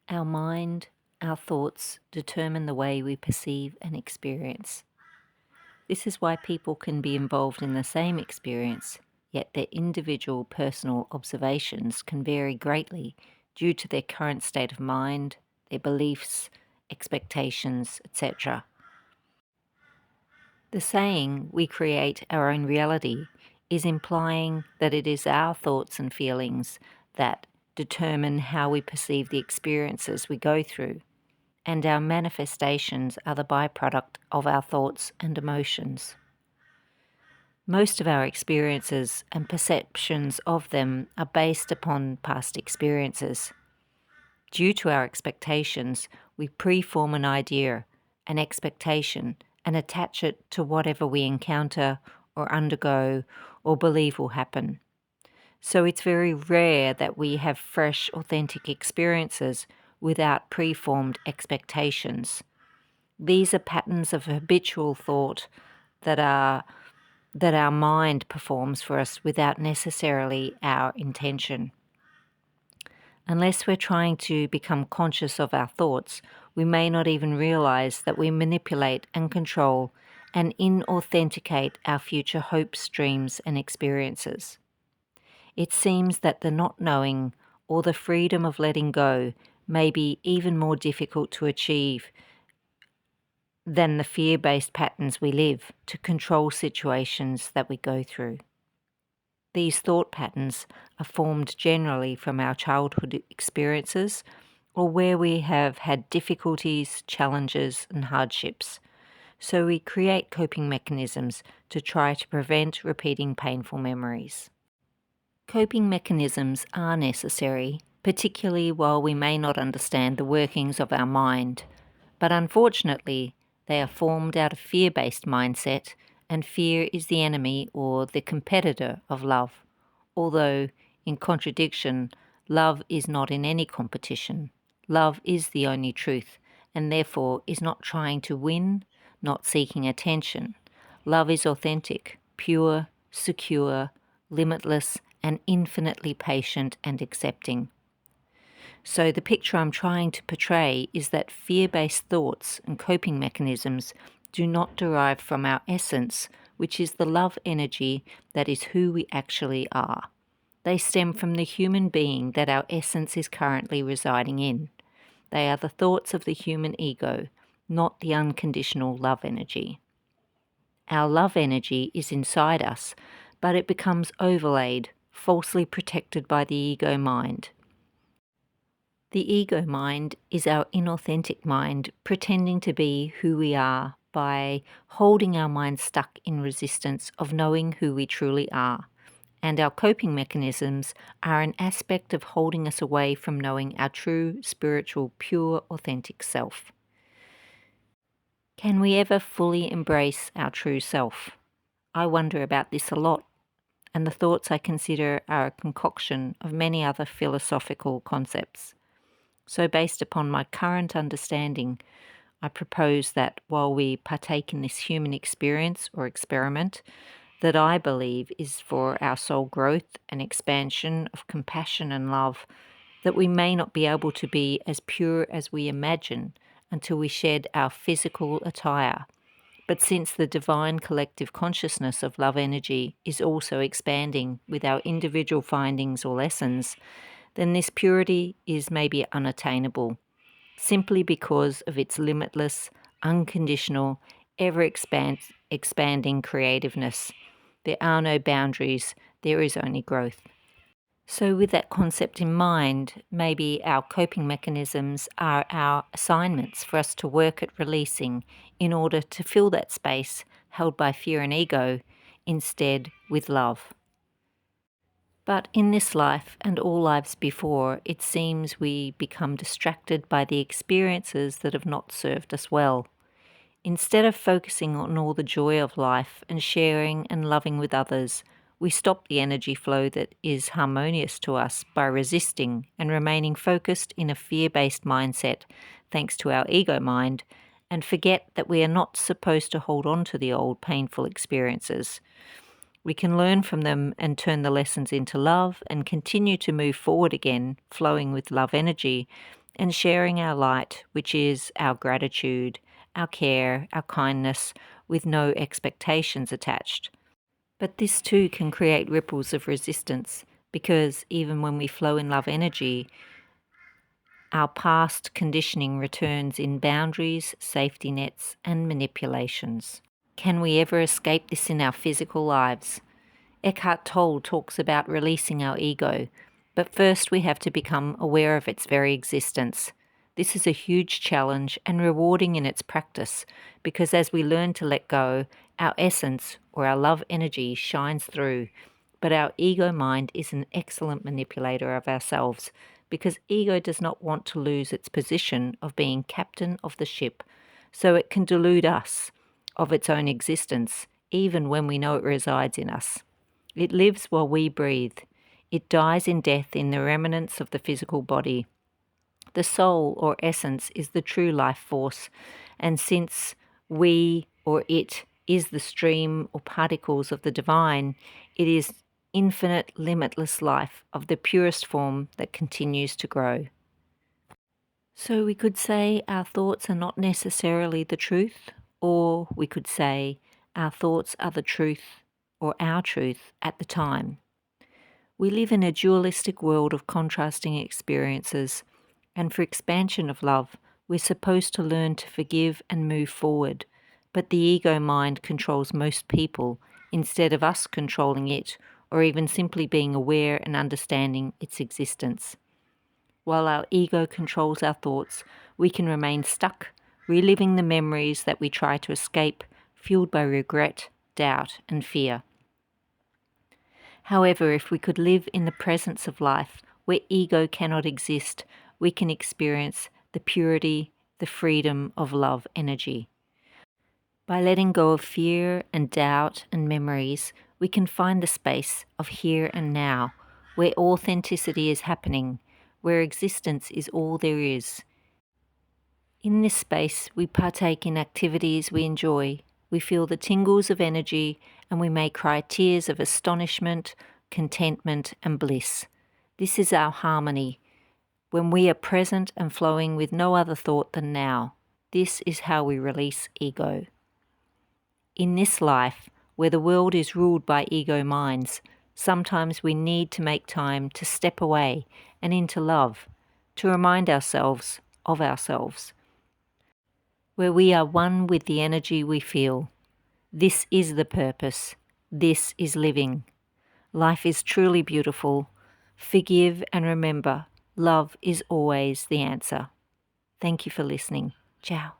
Our mind, our thoughts determine the way we perceive and experience. This is why people can be involved in the same experience, yet their individual personal observations can vary greatly due to their current state of mind, their beliefs, expectations, etc. The saying, "we create our own reality," is implying that it is our thoughts and feelings that determine how we perceive the experiences we go through, and our manifestations are the byproduct of our thoughts and emotions. Most of our experiences and perceptions of them are based upon past experiences. Due to our expectations, we preform an idea, an expectation, and attach it to whatever we encounter or undergo or believe will happen. So it's very rare that we have fresh, authentic experiences without preformed expectations. These are patterns of habitual thought that our mind performs for us without necessarily our intention. Unless we're trying to become conscious of our thoughts, we may not even realize that we manipulate and control and inauthenticate our future hopes, dreams, and experiences. It seems that the not knowing or the freedom of letting go may be even more difficult to achieve than the fear-based patterns we live to control situations that we go through. These thought patterns are formed generally from our childhood experiences or where we have had difficulties, challenges, and hardships. So we create coping mechanisms to try to prevent repeating painful memories. Coping mechanisms are necessary, particularly while we may not understand the workings of our mind. But unfortunately, they are formed out of fear-based mindset, and fear is the enemy or the competitor of love. Although, in contradiction, love is not in any competition. Love is the only truth, and therefore is not trying to win, not seeking attention. Love is authentic, pure, secure, limitless, and infinitely patient and accepting. So the picture I'm trying to portray is that fear-based thoughts and coping mechanisms do not derive from our essence, which is the love energy that is who we actually are. They stem from the human being that our essence is currently residing in. They are the thoughts of the human ego, not the unconditional love energy. Our love energy is inside us, but it becomes overlaid, falsely protected by the ego mind. The ego mind is our inauthentic mind pretending to be who we are by holding our mind stuck in resistance of knowing who we truly are. And our coping mechanisms are an aspect of holding us away from knowing our true, spiritual, pure, authentic self. Can we ever fully embrace our true self? I wonder about this a lot, and the thoughts I consider are a concoction of many other philosophical concepts. So based upon my current understanding, I propose that while we partake in this human experience or experiment that I believe is for our soul growth and expansion of compassion and love, that we may not be able to be as pure as we imagine until we shed our physical attire. But since the divine collective consciousness of love energy is also expanding with our individual findings or lessons, then this purity is maybe unattainable, simply because of its limitless, unconditional, ever-expanding creativeness. There are no boundaries, there is only growth. So with that concept in mind, maybe our coping mechanisms are our assignments for us to work at releasing in order to fill that space held by fear and ego, instead with love. But in this life and all lives before, it seems we become distracted by the experiences that have not served us well. Instead of focusing on all the joy of life and sharing and loving with others, we stop the energy flow that is harmonious to us by resisting and remaining focused in a fear-based mindset, thanks to our ego mind, and forget that we are not supposed to hold on to the old painful experiences. We can learn from them and turn the lessons into love and continue to move forward again, flowing with love energy, and sharing our light, which is our gratitude, our care, our kindness, with no expectations attached. But this too can create ripples of resistance, because even when we flow in love energy, our past conditioning returns in boundaries, safety nets, and manipulations. Can we ever escape this in our physical lives? Eckhart Tolle talks about releasing our ego, but first we have to become aware of its very existence. This is a huge challenge and rewarding in its practice, because as we learn to let go, our essence or our love energy shines through. But our ego mind is an excellent manipulator of ourselves, because ego does not want to lose its position of being captain of the ship, so it can delude us of its own existence, even when we know it resides in us. It lives while we breathe. It dies in death in the remnants of the physical body. The soul or essence is the true life force, and since we or it is the stream or particles of the divine, it is infinite, limitless life of the purest form that continues to grow. So we could say our thoughts are not necessarily the truth, or we could say our thoughts are the truth or our truth at the time. We live in a dualistic world of contrasting experiences, and for expansion of love, we're supposed to learn to forgive and move forward, but the ego mind controls most people instead of us controlling it, or even simply being aware and understanding its existence. While our ego controls our thoughts, we can remain stuck, reliving the memories that we try to escape, fueled by regret, doubt, and fear. However, if we could live in the presence of life, where ego cannot exist, we can experience the purity, the freedom of love energy. By letting go of fear and doubt and memories, we can find the space of here and now, where authenticity is happening, where existence is all there is. In this space, we partake in activities we enjoy. We feel the tingles of energy, and we may cry tears of astonishment, contentment, and bliss. This is our harmony, when we are present and flowing with no other thought than now. This is how we release ego. In this life, where the world is ruled by ego minds, sometimes we need to make time to step away and into love, to remind ourselves of ourselves, where we are one with the energy we feel. This is the purpose. This is living. Life is truly beautiful. Forgive and remember, love is always the answer. Thank you for listening. Ciao.